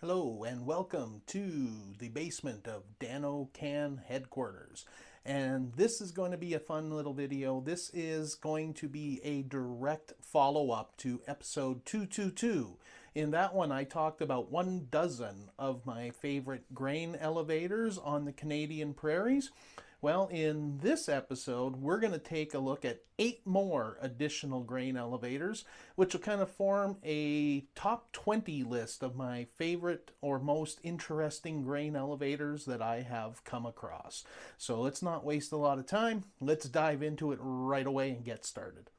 Hello and welcome to the basement of DroneOCan headquarters. And this is going to be a fun little video. This is going to be a direct follow-up to episode 222. In that one, I talked about 12 of my favorite grain elevators on the Canadian prairies. Well, in this episode, we're going to take a look at 8 more additional grain elevators, which will kind of form a top 20 list of my favorite or most interesting grain elevators that I have come across. So let's not waste a lot of time. Let's dive into it right away and get started.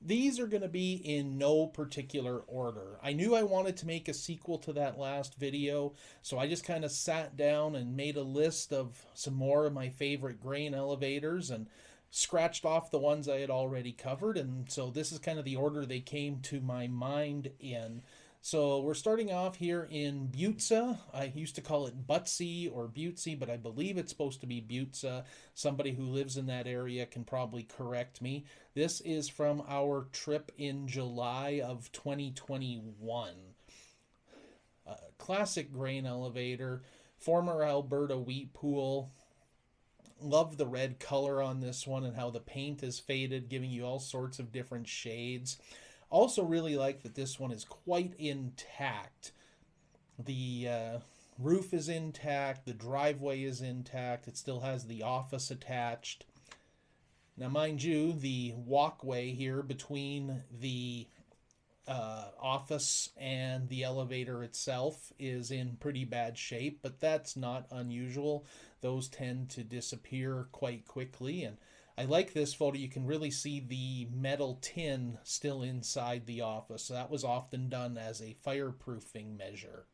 These are going to be in no particular order. I knew I wanted to make a sequel to that last video, so I just kind of sat down and made a list of some more of my favorite grain elevators and scratched off the ones I had already covered, and so this is kind of the order they came to my mind in. So we're starting off here in Butze. I used to call it Butze or Butze, but I believe it's supposed to be Butze. Somebody who lives in that area can probably correct me. This is from our trip in July of 2021. Classic grain elevator, former Alberta wheat pool. Love the red color on this one and how the paint is faded, giving you all sorts of different shades. Also really like that this one is quite intact. The roof is intact, the driveway is intact, it still has the office attached. Now mind you, the walkway here between the office and the elevator itself is in pretty bad shape, but that's not unusual. Those tend to disappear quite quickly, and I like this photo. You can really see the metal tin still inside the office. So that was often done as a fireproofing measure.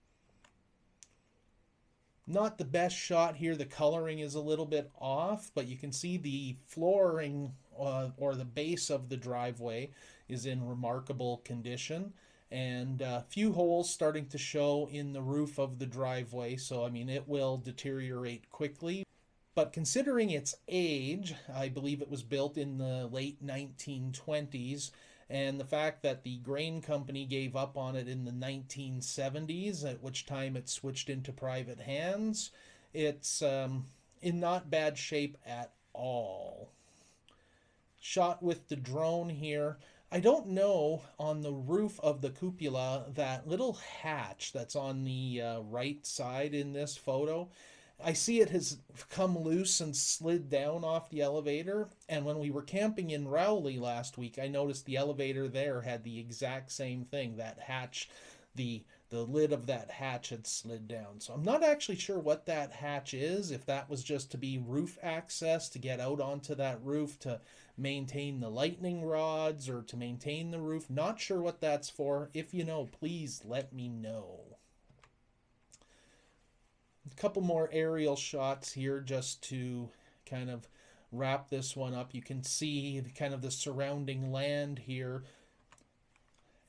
Not the best shot here. The coloring is a little bit off, but you can see the flooring or the base of the driveway is in remarkable condition. And a few holes starting to show in the roof of the driveway. So, I mean, it will deteriorate quickly. But considering its age, I believe it was built in the late 1920s, and the fact that the grain company gave up on it in the 1970s, at which time it switched into private hands, it's in not bad shape at all. Shot with the drone here. I don't know, on the roof of the cupola, that little hatch that's on the right side in this photo, I see it has come loose and slid down off the elevator, and when we were camping in Rowley last week, I noticed the elevator there had the exact same thing. That hatch, the lid of that hatch had slid down. So I'm not actually sure what that hatch is, if that was just to be roof access to get out onto that roof to maintain the lightning rods or to maintain the roof. Not sure what that's for. If you know, please let me know. A couple more aerial shots here just to kind of wrap this one up. You can see kind of the surrounding land here.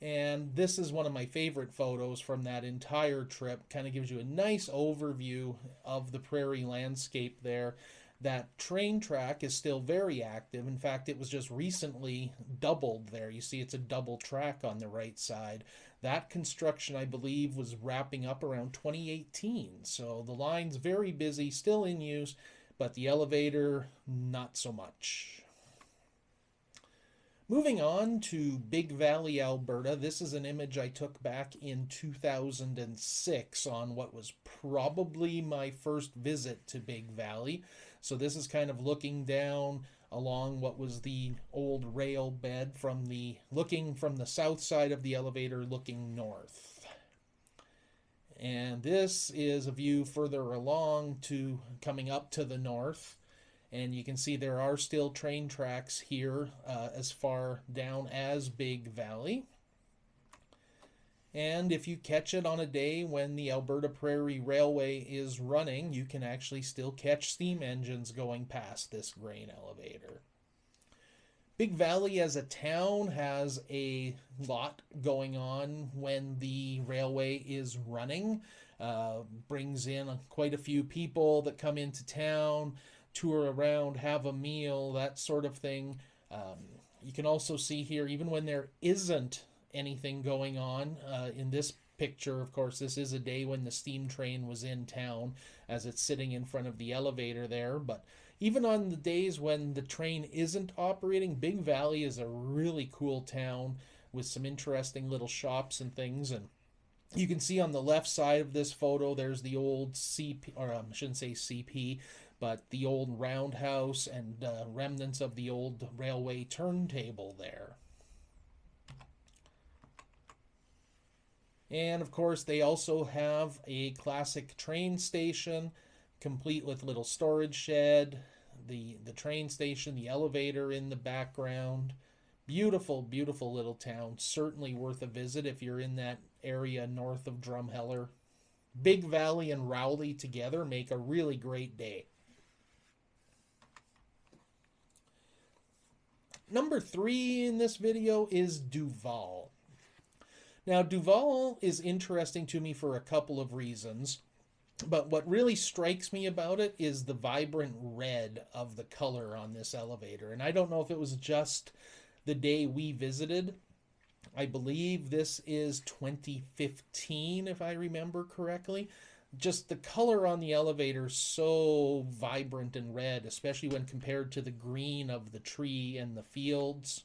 And this is one of my favorite photos from that entire trip. Kind of gives you a nice overview of the prairie landscape there. That train track is still very active. In fact, it was just recently doubled there. You see it's a double track on the right side. That construction, I believe, was wrapping up around 2018. So the line's very busy, still in use, but the elevator, not so much. Moving on to Big Valley, Alberta. This is an image I took back in 2006 on what was probably my first visit to Big Valley. So this is kind of looking down along what was the old rail bed looking from the south side of the elevator looking north. And this is a view further along to coming up to the north. And you can see there are still train tracks here as far down as Big Valley. And if you catch it on a day when the Alberta Prairie Railway is running, you can actually still catch steam engines going past this grain elevator. Big Valley as a town has a lot going on when the railway is running. Brings in quite a few people that come into town, tour around, have a meal, that sort of thing. You can also see here, even when there isn't anything going on in this picture. Of course, this is a day when the steam train was in town, as it's sitting in front of the elevator there. But even on the days when the train isn't operating, Big Valley is a really cool town with some interesting little shops and things. And you can see on the left side of this photo, there's the old CP, or I shouldn't say CP, but the old roundhouse and remnants of the old railway turntable there. And of course, they also have a classic train station, complete with little storage shed, the train station, the elevator in the background. Beautiful, beautiful little town. Certainly worth a visit if you're in that area north of Drumheller. Big Valley and Rowley together make a really great day. Number 3 in this video is Duval. Now, Duval is interesting to me for a couple of reasons, but what really strikes me about it is the vibrant red of the color on this elevator. And I don't know if it was just the day we visited. I believe this is 2015, if I remember correctly. Just the color on the elevator is so vibrant and red, especially when compared to the green of the tree and the fields.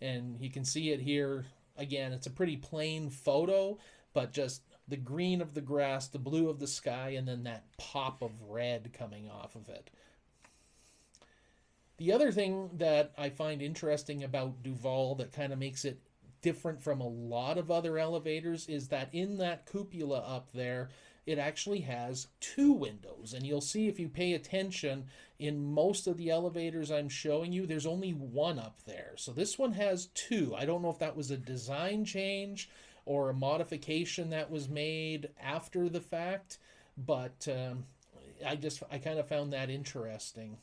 And you can see it here. Again, it's a pretty plain photo, but just the green of the grass, the blue of the sky, and then that pop of red coming off of it. The other thing that I find interesting about Duval that kind of makes it different from a lot of other elevators is that in that cupola up there, it actually has 2 windows. And you'll see if you pay attention, in most of the elevators I'm showing you, there's only 1 up there. So this one has 2. I don't know if that was a design change or a modification that was made after the fact, but I kind of found that interesting.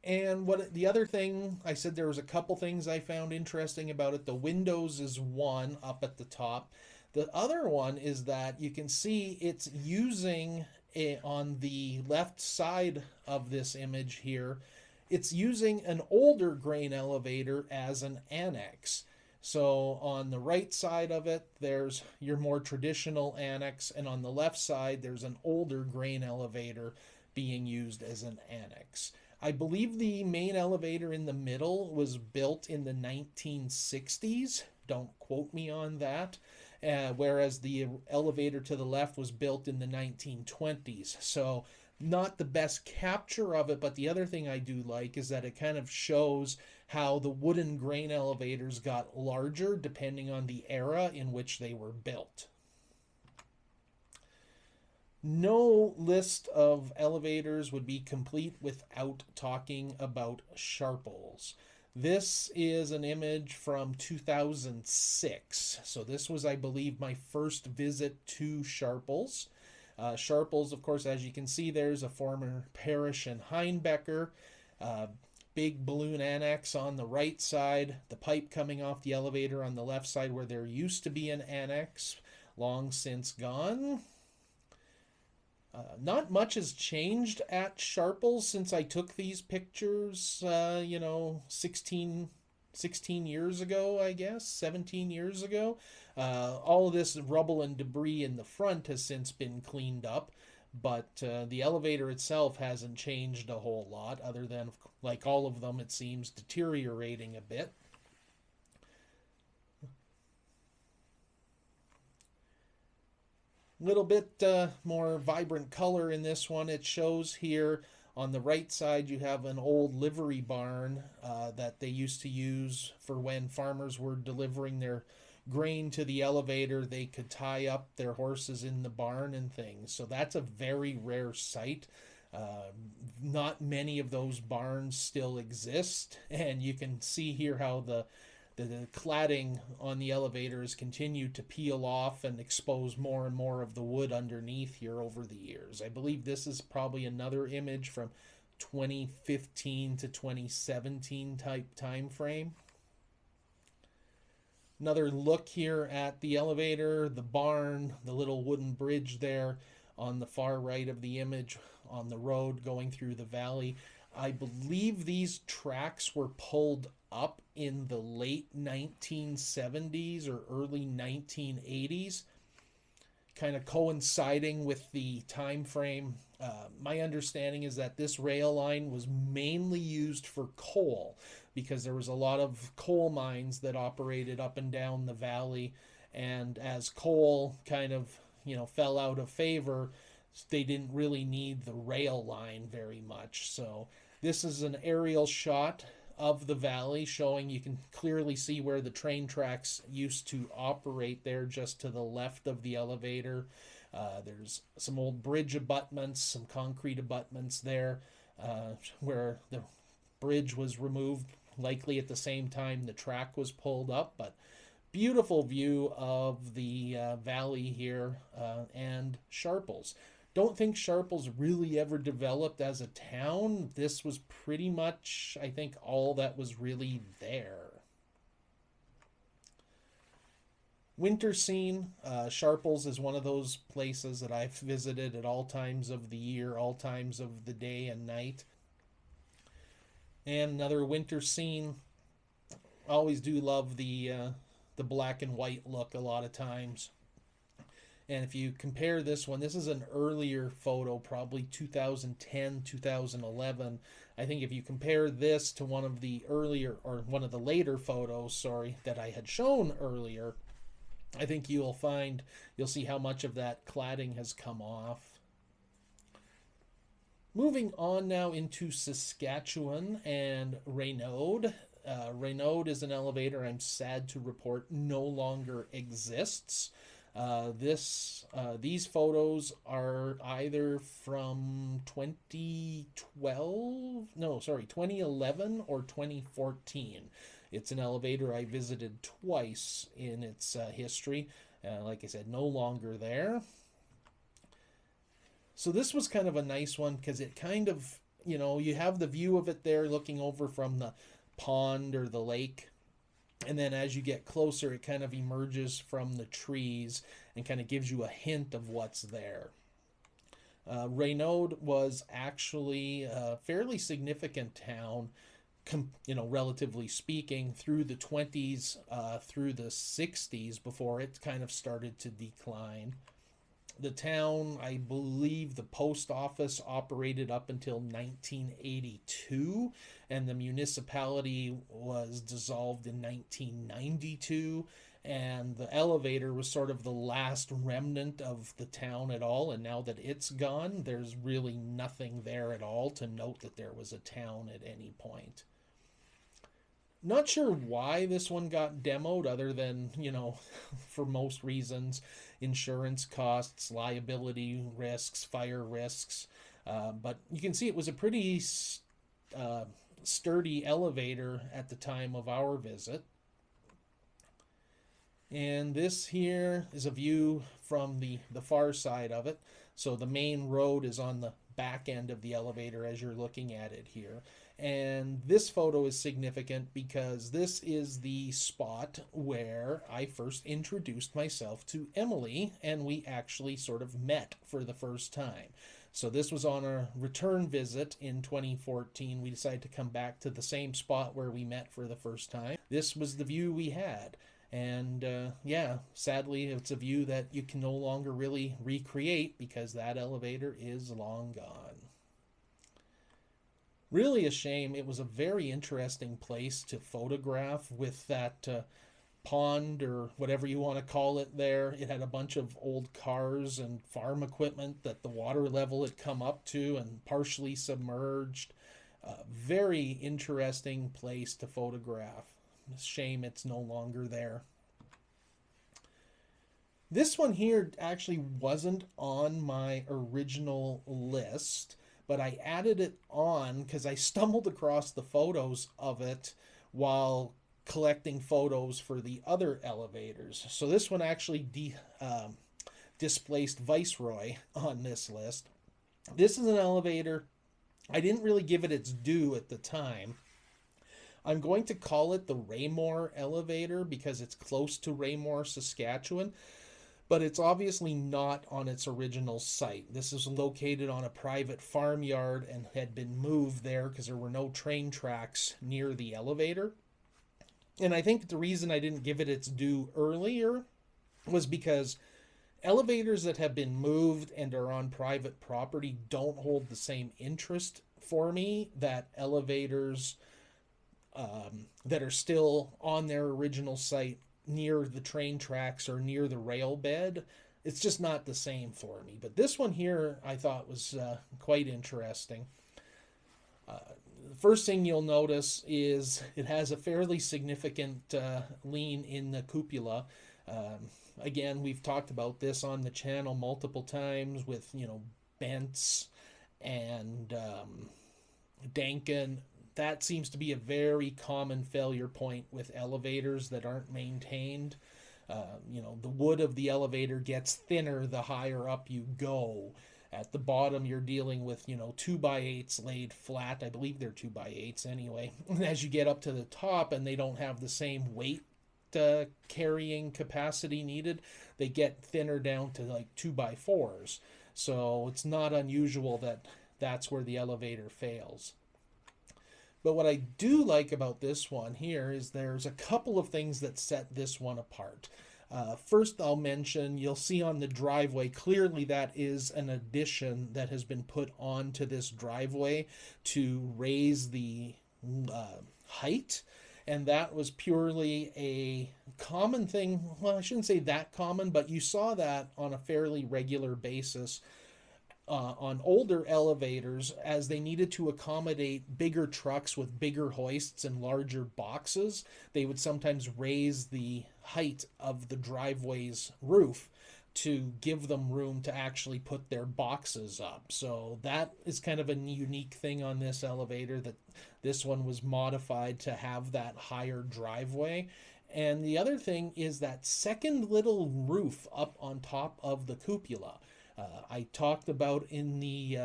And the other thing, I said there was a couple things I found interesting about it. The windows is one up at the top. The other one is that you can see it's using on the left side of this image here, it's using an older grain elevator as an annex. So on the right side of it, there's your more traditional annex, and on the left side, there's an older grain elevator being used as an annex. I believe the main elevator in the middle was built in the 1960s. Don't quote me on that. Whereas the elevator to the left was built in the 1920s. So not the best capture of it, but the other thing I do like is that it kind of shows how the wooden grain elevators got larger depending on the era in which they were built. No list of elevators would be complete without talking about Sharples. This is an image from 2006. So this was, I believe, my first visit to Sharples. Sharples, of course, as you can see, there's a former Parrish and Heinbecker. Big balloon annex on the right side. The pipe coming off the elevator on the left side where there used to be an annex. Long since gone. Not much has changed at Sharples since I took these pictures, 16 years ago, I guess, 17 years ago. All of this rubble and debris in the front has since been cleaned up, but the elevator itself hasn't changed a whole lot, other than, like all of them, it seems deteriorating a bit. Little bit more vibrant color in this one. It shows here on the right side you have an old livery barn that they used to use for when farmers were delivering their grain to the elevator. They could tie up their horses in the barn and things. So that's a very rare sight. Not many of those barns still exist, and you can see here how the cladding on the elevator has continued to peel off and expose more and more of the wood underneath here over the years. I believe this is probably another image from 2015 to 2017 type time frame. Another look here at the elevator, the barn, the little wooden bridge there on the far right of the image on the road going through the valley. I believe these tracks were pulled up in the late 1970s or early 1980s, kind of coinciding with the time frame. My understanding is that this rail line was mainly used for coal because there was a lot of coal mines that operated up and down the valley, and as coal kind of fell out of favor, they didn't really need the rail line very much. So this is an aerial shot of the valley showing, you can clearly see where the train tracks used to operate there just to the left of the elevator. There's some old bridge abutments, some concrete abutments there where the bridge was removed, likely at the same time the track was pulled up. But beautiful view of the valley here, and Sharples. Don't think Sharples really ever developed as a town. This was pretty much, I think, all that was really there. Winter scene. Sharples is one of those places that I've visited at all times of the year, all times of the day and night. And another winter scene. Always do love the black and white look a lot of times. And if you compare this one, this is an earlier photo, probably 2010, 2011. I think if you compare this to one of the earlier, or one of the later photos, sorry, that I had shown earlier, I think you'll see how much of that cladding has come off. Moving on now into Saskatchewan and Reynaud. Reynaud is an elevator I'm sad to report no longer exists. These photos are either from 2011 or 2014. It's an elevator I visited twice in its history. Like I said, no longer there. So this was kind of a nice one because it kind of, you have the view of it there looking over from the pond or the lake. And then as you get closer, it kind of emerges from the trees and kind of gives you a hint of what's there. Reynaud was actually a fairly significant town, relatively speaking, through the 20s, through the 60s before it kind of started to decline. The town, I believe the post office operated up until 1982, and the municipality was dissolved in 1992, and the elevator was sort of the last remnant of the town at all, and now that it's gone, there's really nothing there at all to note that there was a town at any point. Not sure why this one got demoed other than, for most reasons, insurance costs, liability risks, fire risks. But you can see it was a pretty sturdy elevator at the time of our visit. And this here is a view from the far side of it. So the main road is on the back end of the elevator as you're looking at it here. And this photo is significant because this is the spot where I first introduced myself to Emily, and we actually sort of met for the first time. So this was on a return visit in 2014. We decided to come back to the same spot where we met for the first time. This was the view we had. And sadly, it's a view that you can no longer really recreate because that elevator is long gone. Really a shame. It was a very interesting place to photograph with that pond or whatever you want to call it there. It had a bunch of old cars and farm equipment that the water level had come up to and partially submerged. Very interesting place to photograph. Shame it's no longer there. This one here actually wasn't on my original list, but I added it on because I stumbled across the photos of it while collecting photos for the other elevators. So this one actually displaced Viceroy on this list. This is an elevator. I didn't really give it its due at the time. I'm going to call it the Raymore elevator because it's close to Raymore, Saskatchewan, but it's obviously not on its original site. This is located on a private farmyard and had been moved there because there were no train tracks near the elevator. And I think the reason I didn't give it its due earlier was because elevators that have been moved and are on private property don't hold the same interest for me that elevators that are still on their original site near the train tracks or near the rail bed. It's just not the same for me. But this one here I thought was quite interesting. The first thing you'll notice is it has a fairly significant lean in the cupola. Again, we've talked about this on the channel multiple times with, Bentz and Danken. That seems to be a very common failure point with elevators that aren't maintained. The wood of the elevator gets thinner the higher up you go. At the bottom, you're dealing with, 2x8s laid flat. I believe they're 2x8s anyway. And as you get up to the top and they don't have the same weight carrying capacity needed, they get thinner down to like 2x4s. So it's not unusual that that's where the elevator fails. But what I do like about this one here is there's a couple of things that set this one apart. First, I'll mention, you'll see on the driveway, clearly that is an addition that has been put onto this driveway to raise the height. And that was purely a common thing. Well, I shouldn't say that common, but you saw that on a fairly regular basis on older elevators as they needed to accommodate bigger trucks with bigger hoists and larger boxes. They would sometimes raise the height of the driveway's roof to give them room to actually put their boxes up. So that is kind of a unique thing on this elevator, that this one was modified to have that higher driveway. And the other thing is that second little roof up on top of the cupola. I talked about in the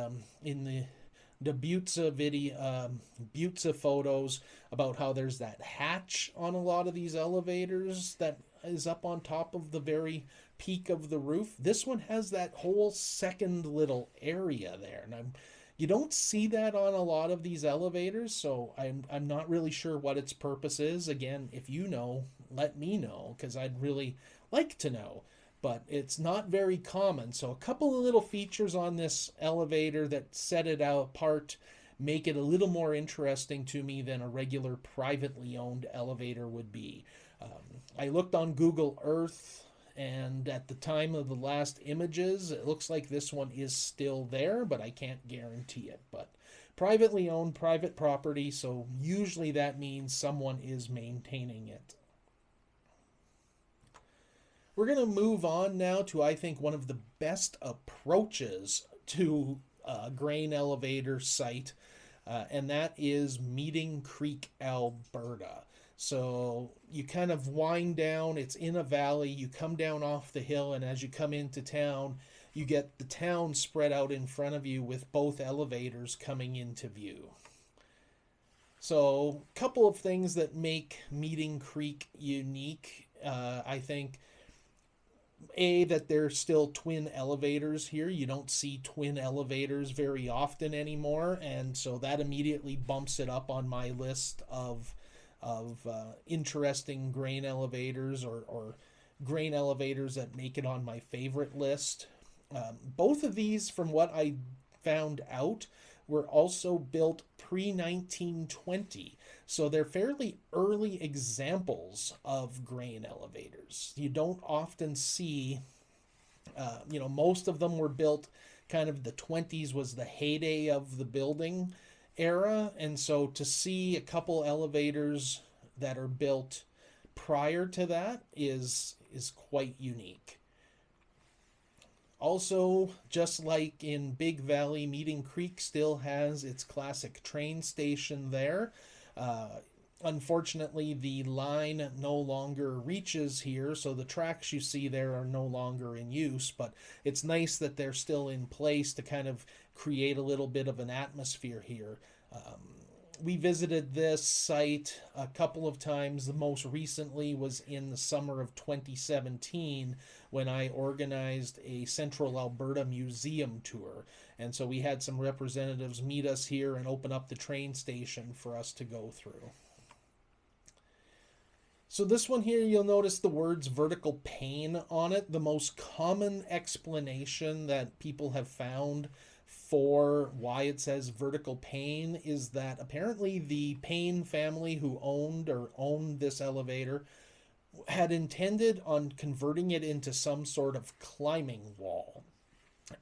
Butze video, Butze photos, about how there's that hatch on a lot of these elevators that is up on top of the very peak of the roof. This one has that whole second little area there, and you don't see that on a lot of these elevators, so I'm not really sure what its purpose is. Again, if you know, let me know, because I'd really like to know. But it's not very common. So a couple of little features on this elevator that set it apart make it a little more interesting to me than a regular privately owned elevator would be. I looked on Google Earth, and at the time of the last images, it looks like this one is still there, but I can't guarantee it. But privately owned, private property, so usually that means someone is maintaining it. We're going to move on now to, I think, one of the best approaches to a grain elevator site, and that is Meeting Creek, Alberta. So you kind of wind down, it's in a valley, you come down off the hill, and as you come into town, you get the town spread out in front of you with both elevators coming into view. So a couple of things that make Meeting Creek unique, I think. That there's still twin elevators here. You don't see twin elevators very often anymore, and so that immediately bumps it up on my list of interesting grain elevators or grain elevators that make it on my favorite list. Both of these, from what I found out, were also built pre-1920. So they're fairly early examples of grain elevators. You don't often see, most of them were built kind of the 20s was the heyday of the building era. And so to see a couple elevators that are built prior to that is quite unique. Also, just like in Big Valley, Meeting Creek still has its classic train station there. Unfortunately, the line no longer reaches here, so the tracks you see there are no longer in use, but it's nice that they're still in place to kind of create a little bit of an atmosphere here. We visited this site a couple of times. The most recently was in the summer of 2017 when I organized a Central Alberta Museum tour. And so we had some representatives meet us here and open up the train station for us to go through. So this one here, you'll notice the words vertical pane on it. The most common explanation that people have found for why it says vertical pane is that apparently the Payne family who owned this elevator had intended on converting it into some sort of climbing wall.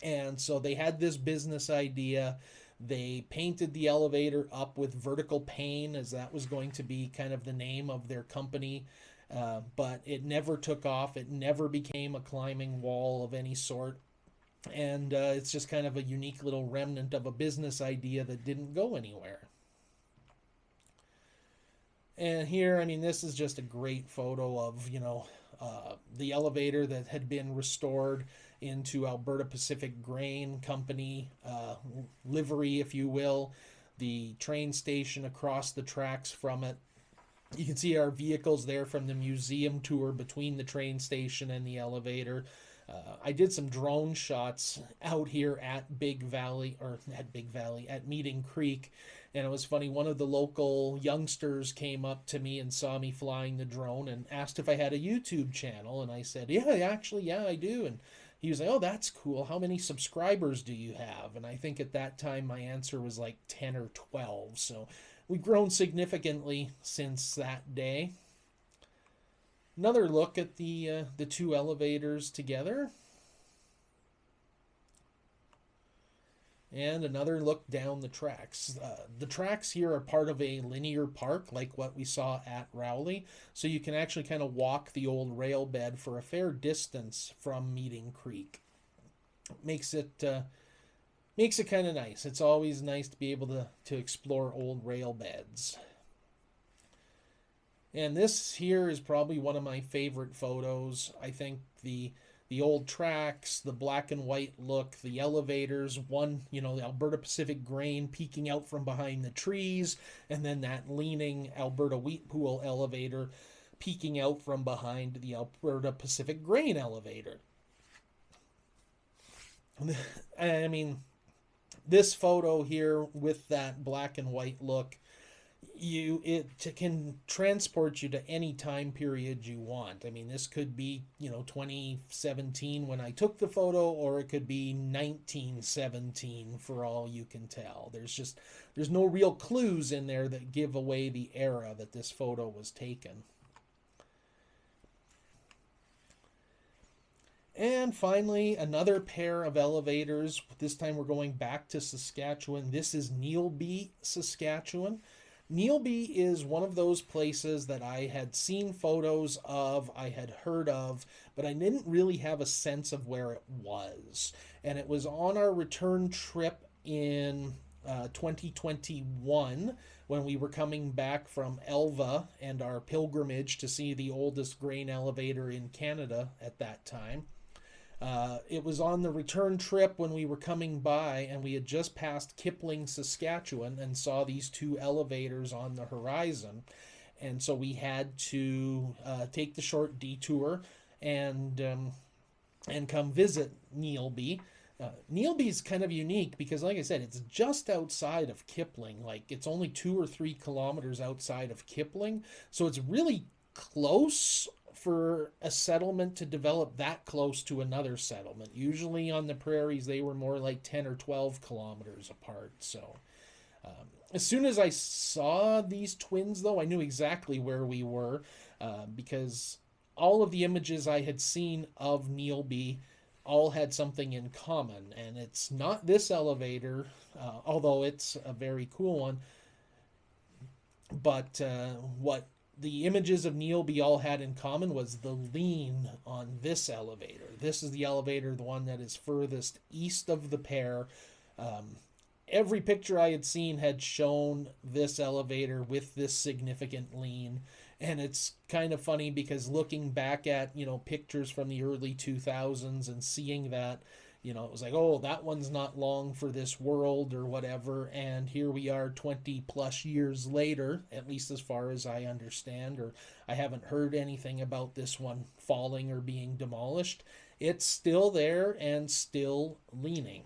And so they had this business idea. They painted the elevator up with vertical pane, as that was going to be kind of the name of their company. But it never took off. It never became a climbing wall of any sort. And it's just kind of a unique little remnant of a business idea that didn't go anywhere. And here, I mean, this is just a great photo of, the elevator that had been restored into Alberta Pacific Grain Company livery, if you will. The train station across the tracks from it. You can see our vehicles there from the museum tour between the train station and the elevator. I did some drone shots out here at at Meeting Creek, and it was funny. One of the local youngsters came up to me and saw me flying the drone and asked if I had a YouTube channel, and I said, yeah, actually, yeah, I do. And he was like, oh, that's cool. How many subscribers do you have? And I think at that time my answer was like 10 or 12. So we've grown significantly since that day. Another look at the two elevators together. And another look down the tracks. The tracks here are part of a linear park like what we saw at Rowley. So you can actually kind of walk the old rail bed for a fair distance from Meeting Creek. Makes it kind of nice. It's always nice to be able to explore old rail beds. And this here is probably one of my favorite photos. I think the old tracks, the black and white look, the elevators, the Alberta Pacific Grain peeking out from behind the trees, and then that leaning Alberta Wheat Pool elevator peeking out from behind the Alberta Pacific Grain elevator. I mean, this photo here with that black and white look, it can transport you to any time period you want. I mean, this could be 2017 when I took the photo, or it could be 1917 for all you can tell. There's no real clues in there that give away the era that this photo was taken. And finally, another pair of elevators. This time we're going back to Saskatchewan. This is Neelby, Saskatchewan. Neelby is one of those places that I had seen photos of, I had heard of, but I didn't really have a sense of where it was. And it was on our return trip in 2021 when we were coming back from Elva and our pilgrimage to see the oldest grain elevator in Canada at that time. It was on the return trip when we were coming by, and we had just passed Kipling, Saskatchewan, and saw these two elevators on the horizon. And so we had to take the short detour and come visit Neelby. Neelby is kind of unique because, like I said, it's just outside of Kipling. Like, it's only 2 or 3 kilometers outside of Kipling, so it's really close for a settlement to develop that close to another settlement. Usually on the prairies, they were more like 10 or 12 kilometers apart. So as soon as I saw these twins, though, I knew exactly where we were because all of the images I had seen of Neelby all had something in common. And it's not this elevator, although it's a very cool one. But what the images of Neelby all had in common was the lean on this elevator. This is the elevator, the one that is furthest east of the pair. Every picture I had seen had shown this elevator with this significant lean. And it's kind of funny because looking back at, pictures from the early 2000s and seeing that, it was like, oh, that one's not long for this world or whatever. And here we are 20 plus years later, at least as far as I understand, or I haven't heard anything about this one falling or being demolished. It's still there and still leaning.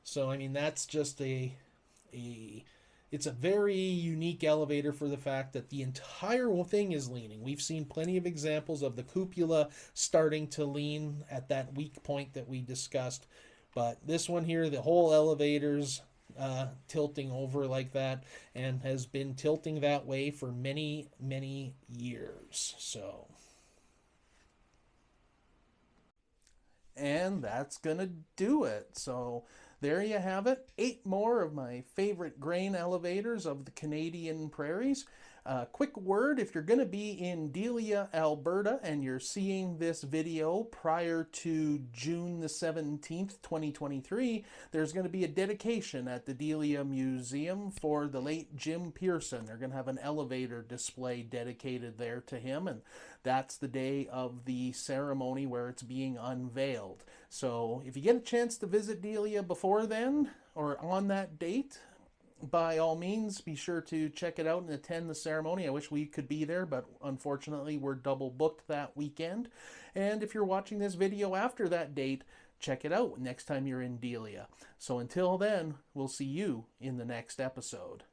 So, I mean, that's just a It's a very unique elevator for the fact that the entire thing is leaning. We've seen plenty of examples of the cupola starting to lean at that weak point that we discussed. But this one here, the whole elevator's tilting over like that, and has been tilting that way for many, many years. So, and that's gonna do it. So there you have it. 8 more of my favorite grain elevators of the Canadian Prairies. Quick word, if you're going to be in Delia, Alberta, and you're seeing this video prior to June the 17th, 2023, there's going to be a dedication at the Delia Museum for the late Jim Pearson. They're going to have an elevator display dedicated there to him, and that's the day of the ceremony where it's being unveiled. So if you get a chance to visit Delia before then, or on that date, by all means, be sure to check it out and attend the ceremony. I wish we could be there, but unfortunately we're double booked that weekend. And if you're watching this video after that date, check it out next time you're in Delia. So until then, we'll see you in the next episode.